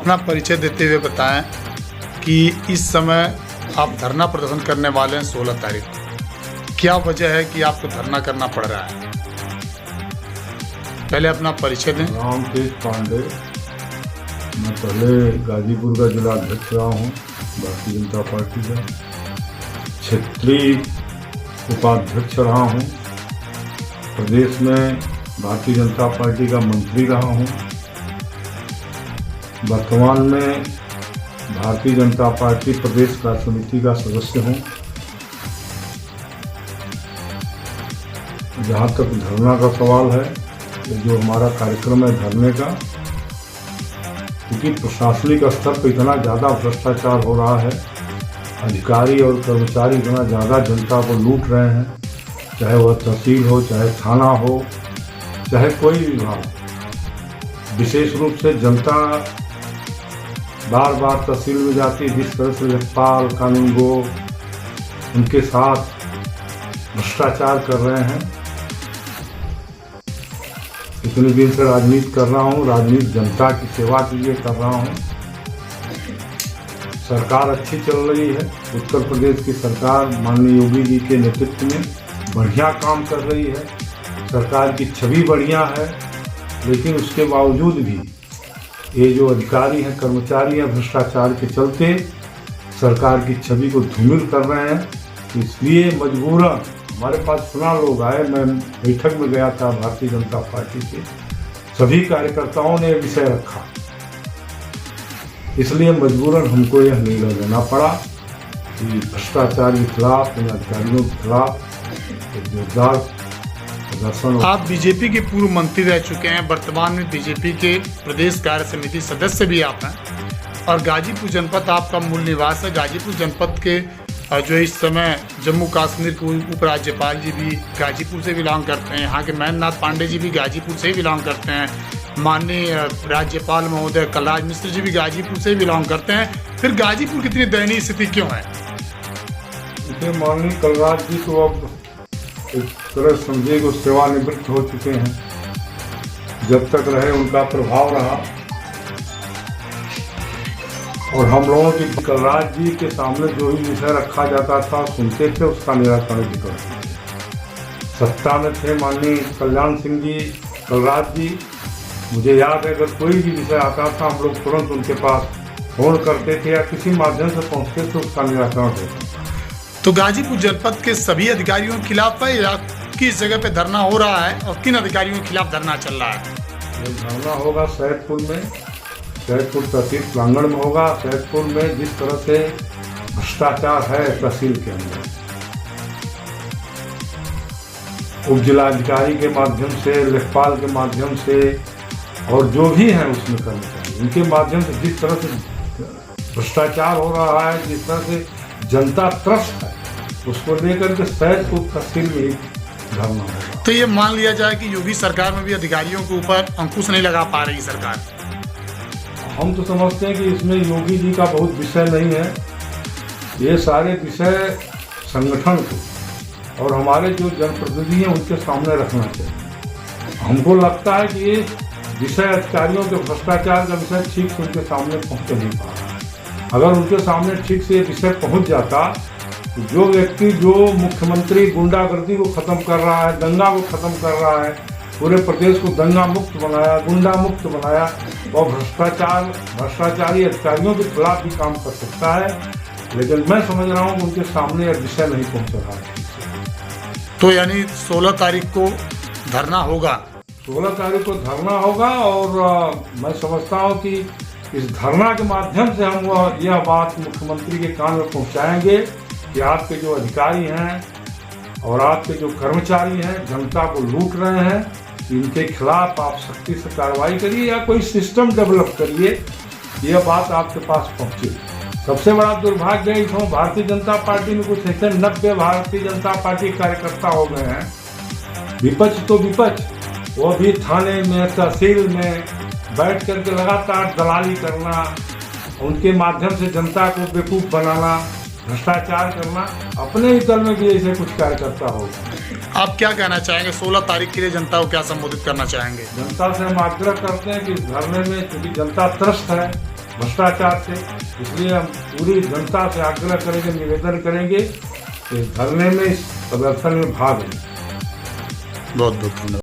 अपना परिचय देते हुए बताएं कि इस समय आप धरना प्रदर्शन करने वाले हैं 16 तारीख को। क्या वजह है कि आपको धरना करना पड़ रहा है? पहले अपना परिचय दें। रामतेज पांडे, मैं पहले गाजीपुर का जिला अध्यक्ष रहा हूँ भारतीय जनता पार्टी का, क्षेत्रीय उपाध्यक्ष रहा हूँ, प्रदेश में भारतीय जनता पार्टी का मंत्री रहा हूँ, वर्तमान में भारतीय जनता पार्टी प्रदेश कार्य समिति का सदस्य हूँ। जहाँ तक धरना का सवाल है, जो हमारा कार्यक्रम है धरने का, क्योंकि प्रशासनिक स्तर पर इतना ज़्यादा भ्रष्टाचार हो रहा है, अधिकारी और कर्मचारी इतना ज़्यादा जनता को लूट रहे हैं, चाहे वह तहसील हो, चाहे थाना हो, चाहे कोई विभाग। विशेष रूप से जनता बार बार तहसील में जाती है, जिस तरह से लेखपाल कानूनगो उनके साथ भ्रष्टाचार कर रहे हैं। इतने दिन से राजनीति कर रहा हूँ, राजनीति जनता की सेवा के लिए कर रहा हूँ। सरकार अच्छी चल रही है, उत्तर प्रदेश की सरकार माननीय योगी जी के नेतृत्व में बढ़िया काम कर रही है, सरकार की छवि बढ़िया है। लेकिन उसके बावजूद भी ये जो अधिकारी हैं, कर्मचारी हैं, भ्रष्टाचार के चलते सरकार की छवि को धूमिल कर रहे हैं। इसलिए मजबूरन हमारे पास चुना लोग आए, मैं बैठक में गया था भारतीय जनता पार्टी के, सभी कार्यकर्ताओं ने विषय रखा, इसलिए मजबूरन हमको यह निर्णय लेना पड़ा कि भ्रष्टाचार के खिलाफ, इन अधिकारियों के खिलाफ एक जोरदार प्रदर्शन। आप बीजेपी के पूर्व मंत्री रह चुके हैं, वर्तमान में बीजेपी के प्रदेश कार्य समिति सदस्य भी आप हैं और गाजीपुर जनपद आपका मूल निवास है। गाजीपुर जनपद के जो इस समय जम्मू कश्मीर के उपराज्यपाल जी भी गाजीपुर से बिलोंग करते हैं, यहाँ के महेंद्रनाथ पांडे जी भी गाजीपुर से ही बिलोंग करते हैं, माननीय राज्यपाल महोदय कलराज मिश्र जी भी गाजीपुर से ही बिलोंग करते हैं। फिर गाजीपुर की इतनी दयनीय स्थिति क्यों है? माननीय कलराज जी तो अब एक तरह समझे को सेवानिवृत्त हो चुके हैं, जब तक रहे उनका प्रभाव रहा। और हम लोगों की कलराज जी के सामने जो भी विषय रखा जाता था सुनते थे, उसका निराकरण भी करते थे। सत्ता में थे माननीय कल्याण सिंह जी, कलराज जी, मुझे याद है अगर कोई भी विषय आता था हम लोग तुरंत उनके पास फोन करते थे या किसी माध्यम से पहुंचते थे, उसका निराकरण होता था। तो गाजीपुर जनपद के सभी अधिकारियों के खिलाफ है या किस जगह पे धरना हो रहा है और किन अधिकारियों के खिलाफ धरना चल रहा है? ये धरना होगा सैदपुर में, सैदपुर तहसील प्रांगण में होगा। सैदपुर में जिस तरह से भ्रष्टाचार है तहसील के अंदर, उप जिलाधिकारी के माध्यम से, लेखपाल के माध्यम से और जो भी हैं उसमें कर्मचारी, उनके माध्यम से जिस तरह से भ्रष्टाचार हो रहा है, जिस तरह से जनता त्रस्त है, उसको लेकर के सैदपुर तहसील में ही धरना होगा। तो ये मान लिया जाए कि योगी सरकार में भी अधिकारियों के ऊपर अंकुश नहीं लगा पा रही सरकार। हम तो समझते हैं कि इसमें योगी जी का बहुत विषय नहीं है, ये सारे विषय संगठन को और हमारे जो जनप्रतिनिधि हैं उनके सामने रखना चाहिए। हमको लगता है कि ये विषय अधिकारियों के भ्रष्टाचार का विषय ठीक से उनके सामने पहुँच नहीं पा रहा है। अगर उनके सामने ठीक से ये विषय पहुँच जाता तो जो व्यक्ति जो मुख्यमंत्री गुंडागर्दी को खत्म कर रहा है, दंगा को खत्म कर रहा है, पूरे प्रदेश को दंगा मुक्त बनाया, गुंडा मुक्त बनाया, और भ्रष्टाचारी अधिकारियों के खिलाफ भी काम कर सकता है। लेकिन मैं समझ रहा हूँ कि उनके सामने यह विषय नहीं पहुँच रहा है। तो यानी 16 तारीख को धरना होगा? 16 तारीख को धरना होगा और मैं समझता हूँ कि इस धरना के माध्यम से हम यह बात मुख्यमंत्री के कान में पहुँचाएंगे कि आपके जो अधिकारी हैं और आपके जो कर्मचारी हैं जनता को लूट रहे हैं, इनके खिलाफ आप सख्ती से कार्रवाई करिए या कोई सिस्टम डेवलप करिए, यह बात आपके पास पहुंचे। सबसे बड़ा दुर्भाग्य है इसमें भारतीय जनता पार्टी में कुछ ऐसे 90 भारतीय जनता पार्टी कार्यकर्ता हो गए हैं। विपक्ष तो विपक्ष, वो भी थाने में, तहसील में बैठ करके लगातार दलाली करना, उनके माध्यम से जनता को बेवकूफ़ बनाना, भ्रष्टाचार करना। अपने ही दल में भी ऐसे कुछ कार्यकर्ता होगा। आप क्या कहना चाहेंगे 16 तारीख के लिए जनता को क्या संबोधित करना चाहेंगे? जनता से हम आग्रह करते हैं कि इस धरने में, क्योंकि जनता त्रस्त है, भ्रष्टाचार से। इसलिए हम पूरी जनता से आग्रह करेंगे, निवेदन करेंगे इस धरने में, इस प्रदर्शन में भाग लें। बहुत बहुत धन्यवाद।